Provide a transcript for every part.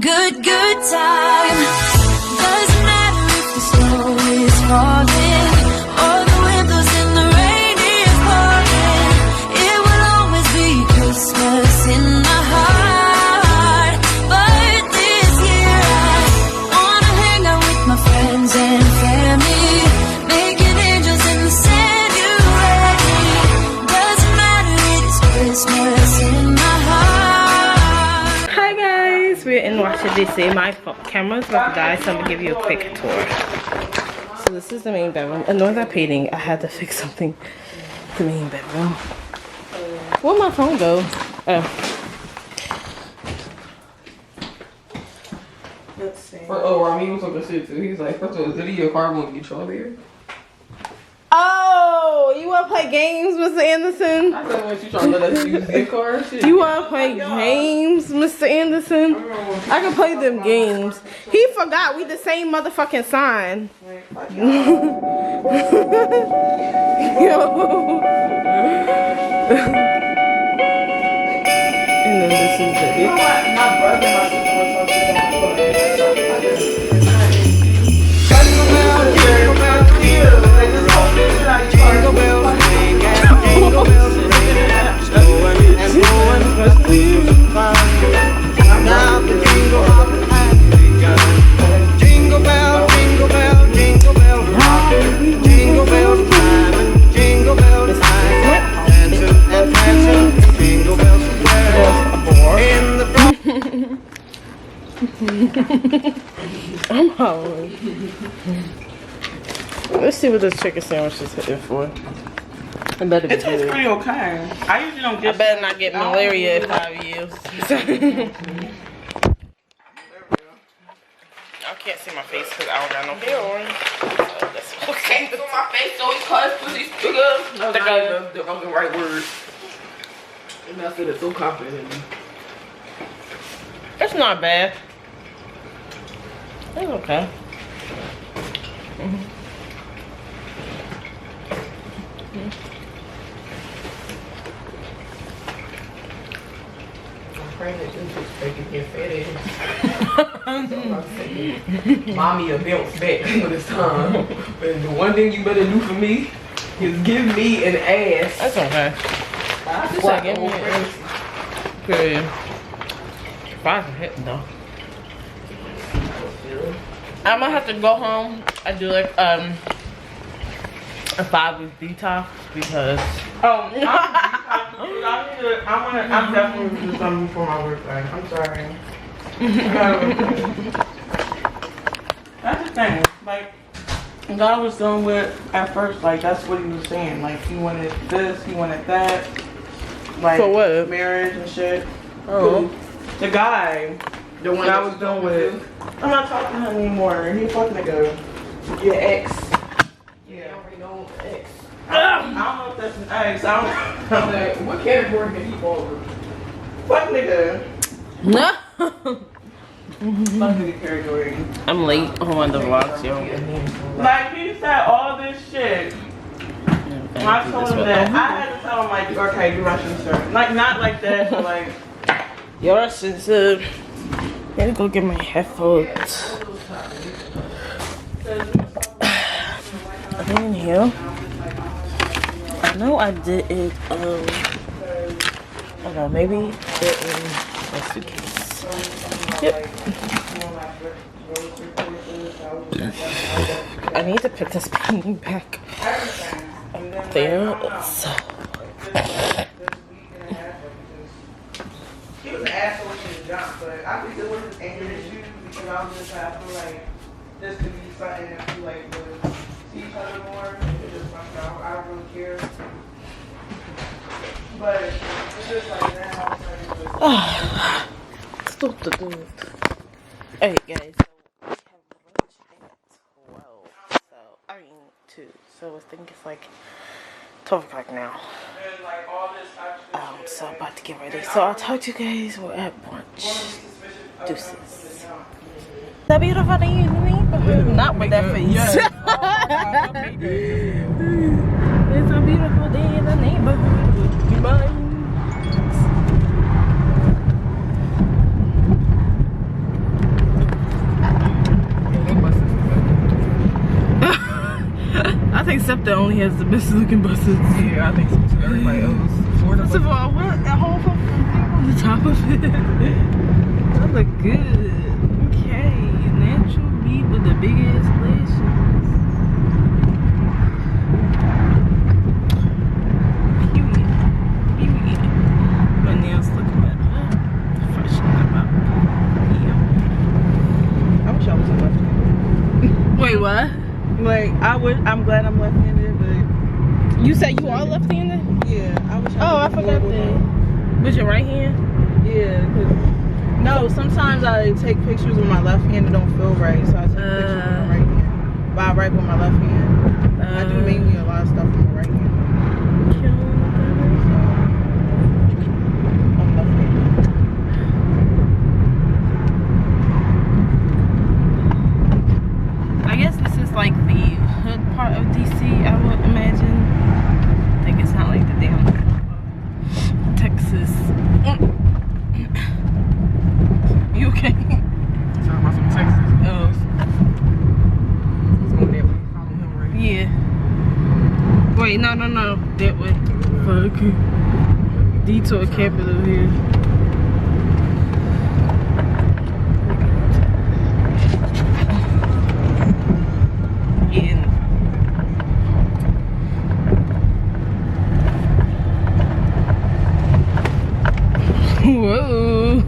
good time. Doesn't matter if the snow is falling or the wind blows and the rain is pouring. It will always be Christmas in my heart. But this year I wanna hang out with my friends and family, making angels in the sand. You ready? Doesn't matter, it's Christmas in my heart. Hi guys, we're in Washington DC. My camera's about to die, so I'm gonna give you a quick tour. So this is the main bedroom. Ignore that painting. I had to fix something. The main bedroom. Where'd my phone go? Let's see. Oh, Rami was talking shit too. He's like, first of all, is it your car won't get you there? Oh, you wanna play games, Mr. Anderson? I said, what you trying to let us use your car and shit? You wanna play games, Mr. Anderson? I can play them games. He forgot we the same motherfucking sign. Yo. And then this is the You know what? My brother and my sister were talking about I'm hungry. Let's see what this chicken sandwich is hitting for. It better be it tastes good. pretty okay. I usually don't I get. better not get malaria in 5 years. I can't see my face because I don't got no hair on. So that's okay. Can't feel my face, so he cussed because he's still good. No, that's the fucking right word. And I said it so confidently. It's not bad. It's okay. I'm praying that you just making your fat ass. Mommy will bounce back when it's time. And the one thing you better do for me is give me an ass. That's okay. I Just like, give me an ass. Good. Fries are hitting though. I'm gonna have to go home. I do like a 5-week detox because I'm definitely gonna do something for my birthday. I'm sorry. That's the thing. Like, God was dealing with at first. Like, that's what he was saying. Like, he wanted this, he wanted that. Like, for what? marriage and shit. Oh. The guy. The one that I that was dealing with. I'm not talking to him anymore. He fucking nigga. your ex. Yeah. You already know ex. I don't know if that's an ex. I don't know. Like, what category can he fall over? Fuck nigga. No. Fuck nigga category. I'm late on the vlogs, yo. Like, he said all this shit. And I told him that. I had to tell him, like, okay, you Russian, sir. Like, not like that, but like. You're Russian, sir. I gotta go get my headphones. Are they in here? I know I did it, hold on, maybe they're in my suitcase. Yep. I need to put this painting back up there, so. He was an asshole in his job, but I think it wasn't anger issues because I was just like, I feel like this could be something that we like would see each other more. It's just like, I don't really care. But it's just like now, it's like, Stop the dude. Alright guys, so we have lunch at 12. So, I mean 2. So I think it's like 12 o'clock now. and like all this extra shit. So I'm about to get ready. So I'll talk to you guys. We're at brunch. Deuces. Is that beautiful day in the neighborhood? Not with that face. It's a beautiful day in the neighborhood. Be mine. Except that only has the best looking buses. Yeah, I think so too. Everybody else. First of all, what? That whole fucking thing on the top of it. That look good. Okay. Natural meat with the big ass lashes. Period. My nails look better. Freshen them up. I wish I was a left-handed. Wait, what? Like, I'm glad I'm left-handed, but You said you are left-handed? yeah, I wish I Oh, I was forgot that. With your right hand? Yeah, cause no, sometimes I take pictures with my left hand and don't feel right, so I take pictures with my right hand. But I write with my left hand. I do mainly a lot of stuff with my right hand. So I'm left-handed. I guess this is like the hood part of DC, I would imagine. I think it's not like the damn Texas. You okay? Talking about some Texas. Oh. It's going that way. Follow him right. Yeah. Wait, no. That way. Fuck. Detour capital here. Yeah. Whoa.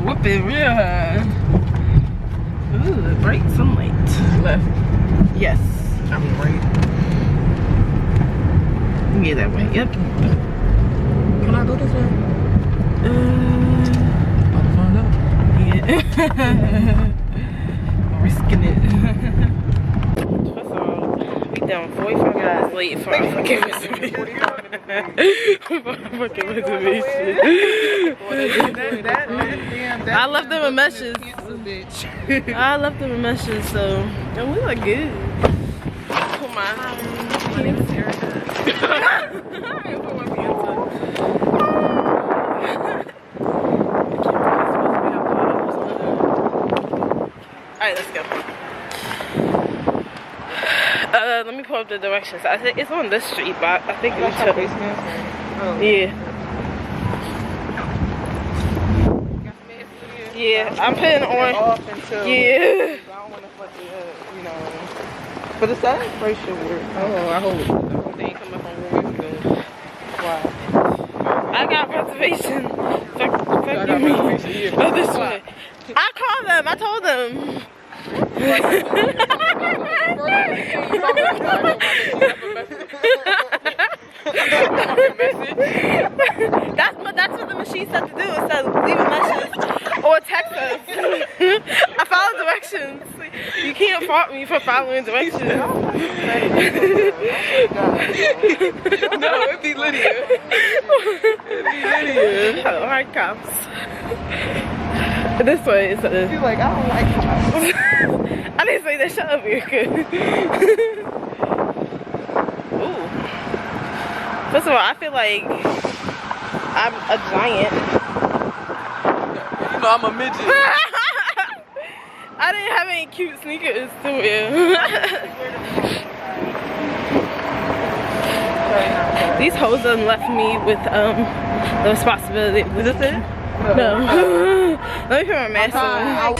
Whooping real hard. Ooh, bright sunlight. Left. Yes. I mean right. Yeah, that way. Yep. Can I go this way? About to find out. Yeah. Risking it. First of all, we down 45 minutes late for our fucking reservation. I left them a message. I left them a message, so and we look good. Put my pants here. Alright, let's go. Let me pull up the directions. I think it's on this street, but I think we took it. Yeah. Yeah, I'm putting on. Off until Yeah. I don't want to fucking, you know. But the side price should work. Oh, I hope they ain't coming home where we go. Why? I got reservation. Fuck you mean? Oh, this way. I called them. I told them. That's what the machine said to do. It said leave a message or text us. I followed directions. You can't fault me for following directions. No, it'd be Lydia. Alright, cops. This way is She's like, I don't like cops. I didn't say that. Shut up, Erica. Ooh. First of all, I feel like I'm a giant. You know I'm a midget. I didn't have any cute sneakers to wear. These hoes done left me with the responsibility. Is this it? No. Let me put my mask on.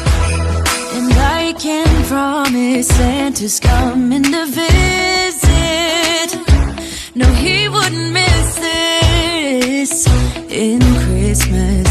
And I can promise Santa's coming to visit. No, he wouldn't miss this in Christmas